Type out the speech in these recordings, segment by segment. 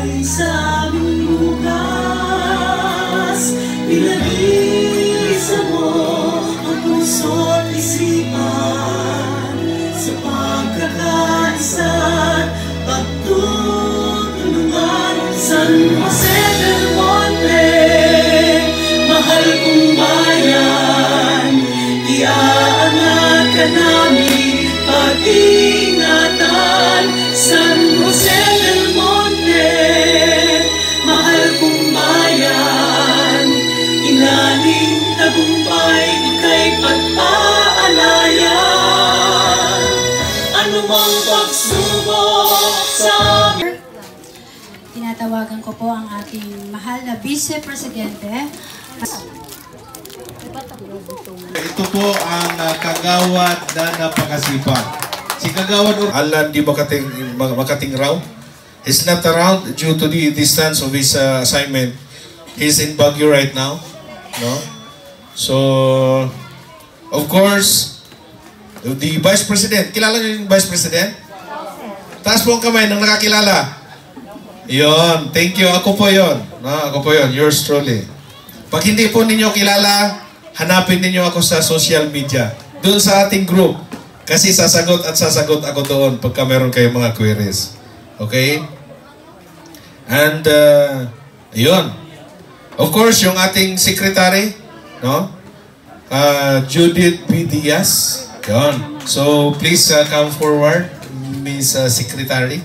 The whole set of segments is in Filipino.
ay sa aming bukas. Pinag-iisa mo ang puso't isipan sa pagkakaisa, pagtutulungan. San Jose del Monte, mahal kong bayan, iaangat ka namin, pag-ingatan. San Jose del Monte, mahal kong bayan, ilaling tagumpay, ika'y pagpaalayan. Anumang pagsubok sa amin. Tinatawagan ko po ang ating mahal na Vice Presidente. Ito po ang kagawad na napakasipag. Si Kagawad Alan di Makating raw. He's not around due to the distance of his assignment. He's in Baguio right now. No? So, of course, the Vice President. Kilala niyo yung Vice President? Taas po ang kamay ng nakakilala. Yon, thank you. Ako po yon. No, ako po yon. Yours truly. Pag hindi po ninyo kilala, hanapin ninyo ako sa social media. Doon sa ating group. Kasi sasagot at sasagot ako doon pagka meron kayong mga queries. Okay? And, yun. Of course, yung ating secretary, no? Judith P. Diaz. Yun. So, please come forward, Miss Secretary.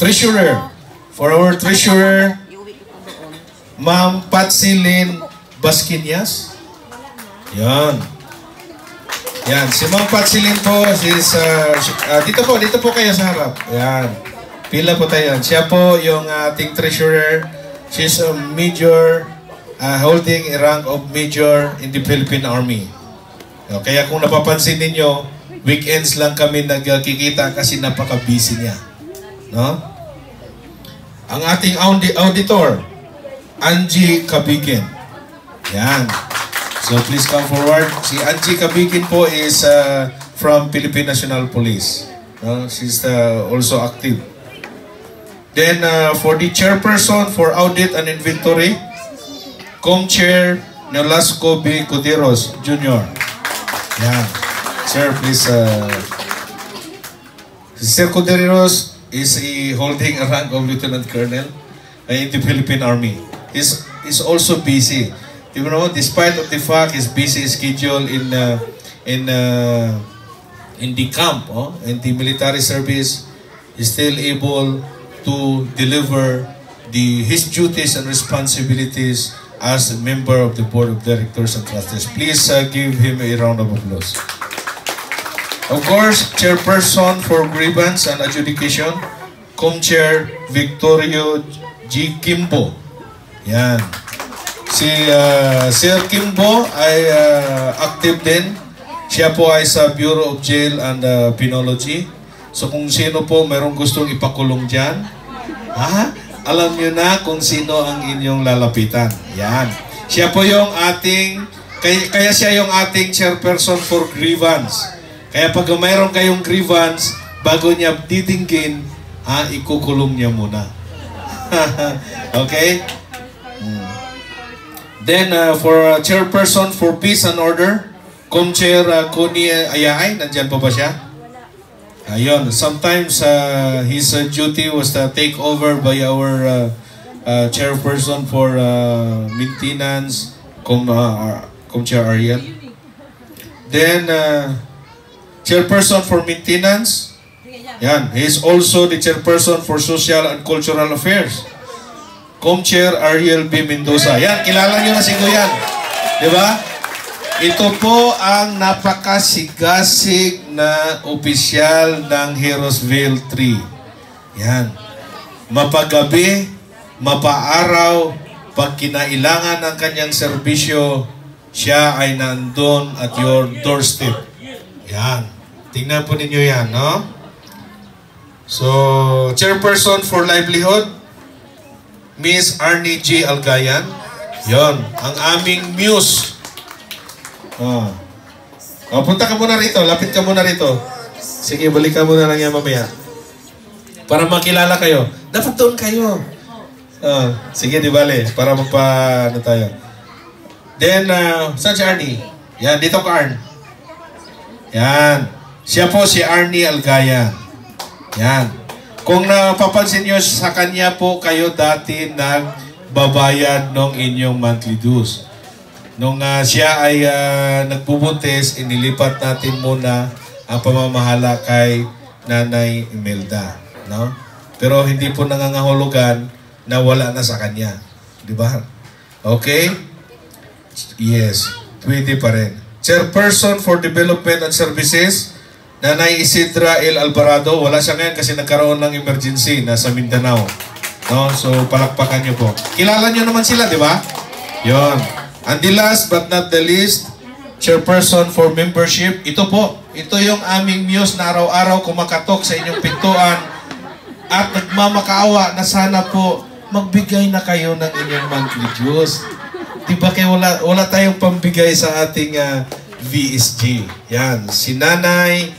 Treasurer. For our treasurer, Ma'am Patsy Lynn Basquinas. Yan. Yan. Si Ma'am Patsy Lynn po, dito po kayo sa harap. Yan. Pila po tayo. Siya po yung ating treasurer. She's a major, holding a rank of major in the Philippine Army. Kaya kung napapansin ninyo, weekends lang kami nagkikita kasi napaka-busy niya. No? Ang ating auditor, Angie Cabigin. Yan. So please come forward. Si Angie Cabigin po is from Philippine National Police. She's also active. Then for the chairperson for audit and inventory, Com-Chair Nolasco B. Cuderos Jr. Yan. Sir, please. Sir Cuderos is holding a rank of Lieutenant Colonel in the Philippine Army. He's also busy. You know, despite of the fact his busy schedule in the camp, in the military service, he's still able to deliver his duties and responsibilities as a member of the Board of Directors and Trustees. Please give him a round of applause. Of course, Chairperson for Grievance and Adjudication, Com-Chair Victorio G. Kimbo. Yan. Si Sir Kimbo ay active din. Siya po ay sa Bureau of Jail and Penology. So kung sino po mayroong gustong ipakulong dyan, alam nyo na kung sino ang inyong lalapitan. Yan. Siya po yung ating, kaya siya yung ating chairperson for grievance. Kaya pag mayroon kayong grievance, bago niya didinggin, ikukulong niya muna. Okay? Then, for chairperson for peace and order, Com-Chair Connie Ayahay, nandyan po ba siya? Ayun, sometimes his duty was take over by our chairperson for maintenance, Com-Chair Ariel. Then, chairperson for maintenance, yan, he is also the chairperson for social and cultural affairs. Com-Chair Ariel B. Mendoza. Yan, kilala nyo na si Guyan. Diba? Ito po ang napakasigasig na opisyal ng Heroesville 3. Yan. Mapagabi, mapaaraw, pag kinailangan ng kanyang serbisyo, siya ay nandun at your doorstep. Yan. Tingnan po ninyo yan, no? So, chairperson for livelihood, Miss Arnie G. Algayan. Yon, ang aming muse. Punta ka muna rito, lapit ka muna rito. Sige, balikan mo na lang yan mamaya. Para makilala kayo. Dapat doon kayo. Sige, di bale. Para ano tayo. Then, saan si Arnie? Yan, dito ka, Arn. Yan. Siya po si Arnie Algaya. Yan. Kung napapansin nyo, sa kanya po kayo dati nagbabayad ng inyong monthly dues. Nung siya ay nagbubuntis, inilipat natin muna ang pamamahala kay Nanay Imelda. No? Pero hindi po nangangahulugan na wala na sa kanya. Di ba? Okay? Yes. Pwede pa rin. Chairperson for Development and Services, Nanay Isidra L. Alvarado. Wala siya ngayon kasi nagkaroon ng emergency nasa Mindanao. No? So, palakpakan nyo po. Kilala nyo naman sila, di ba? Yon. And the last but not the least, Chairperson for Membership. Ito po. Ito yung aming muse na araw-araw kumakatok sa inyong pintuan at nagmamakaawa na sana po magbigay na kayo ng inyong monthly dues. Diba kayo wala tayong pambigay sa ating VSG. Yan. Si Nanay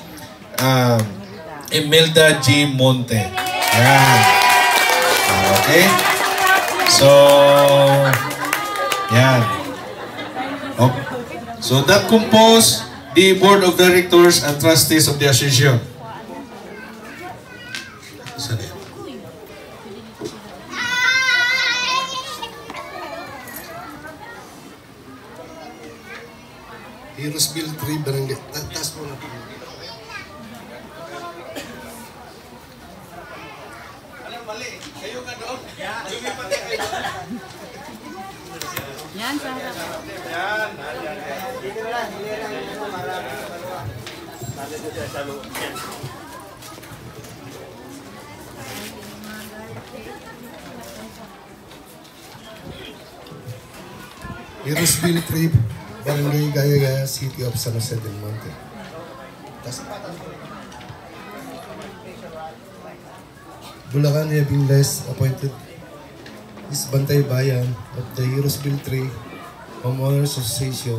Imelda G. Monte. Yan. Okay? So, yan. Okay. So that compose the Board of Directors and Trustees of the Association. Heroes Bill 3, Barangay. Taas mo na. Alam, mali. Kayo ka doon. Lumipat kayo. Yan, sa harap. Yan. Heroes Bill 3, Barangay Gaya-Gaya, City of San Jose del Monte. Bulacan having less appointed is Bantay Bayan of the Heroes Bill 3 Homeowners Association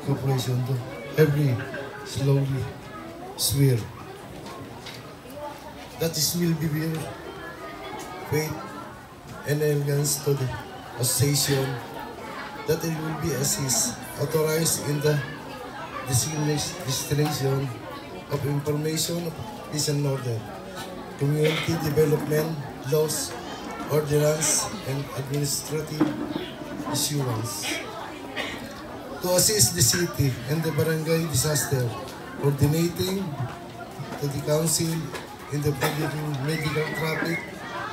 Corporation to every slowly swear that is will be bear faith and elegance to the association, that it will be assist authorized in the distillation of information of peace and order, community development, laws, ordinance, and administrative issuance. To assist the city and the barangay disaster, coordinating to the council in the medical traffic,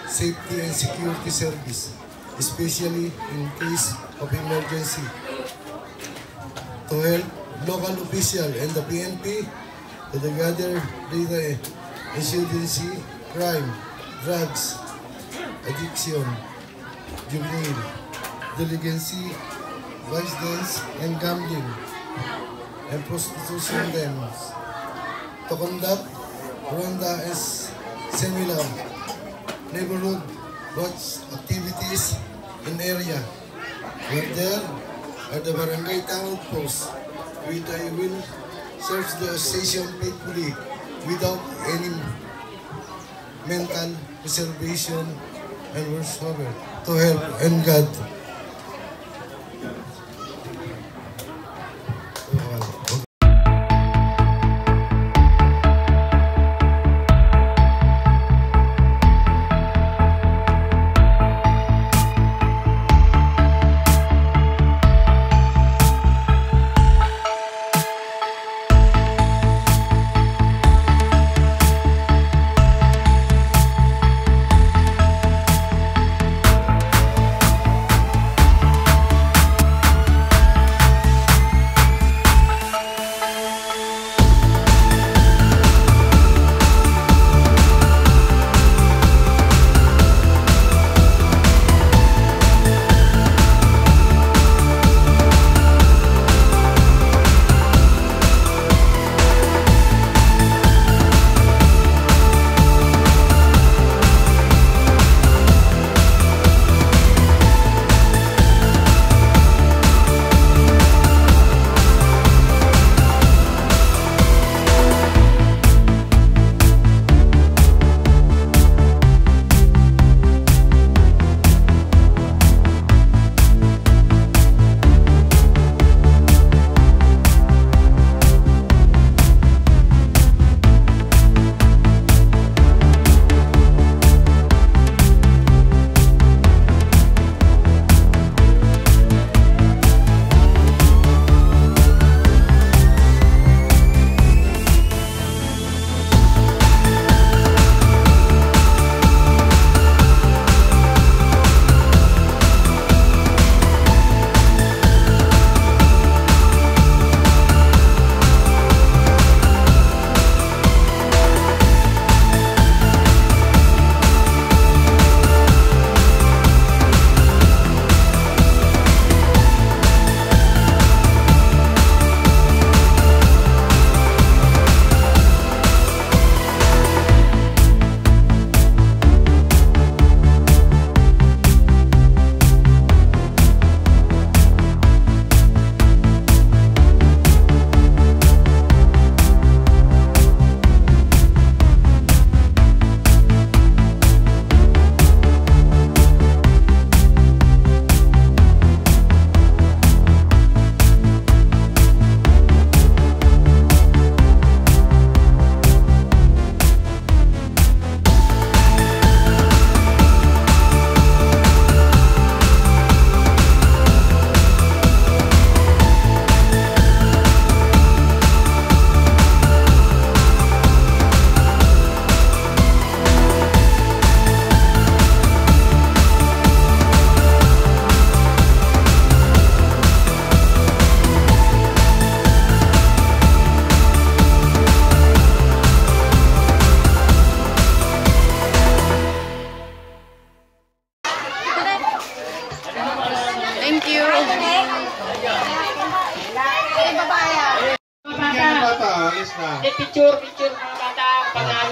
safety and security service, especially in case of emergency. To help local official and the PNP to the gather data insurgency, crime, drugs, addiction, juvenile, delinquency, vice dance, and gambling, and prostitution dens. To conduct Rwanda as similar neighborhood watch activities in area where there are the barangay town posts, which I will serve the station faithfully without any mental reservation and whatsoever, to help and God.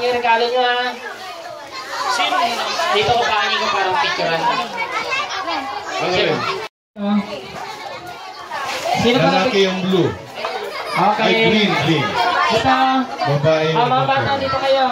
yung regalo nyo ha. Dito ko paani ko parang picturean. Sino ba Lalaki yung blue. Okay. Ay, green. Ito. Babae yung Mga bata dito kayo.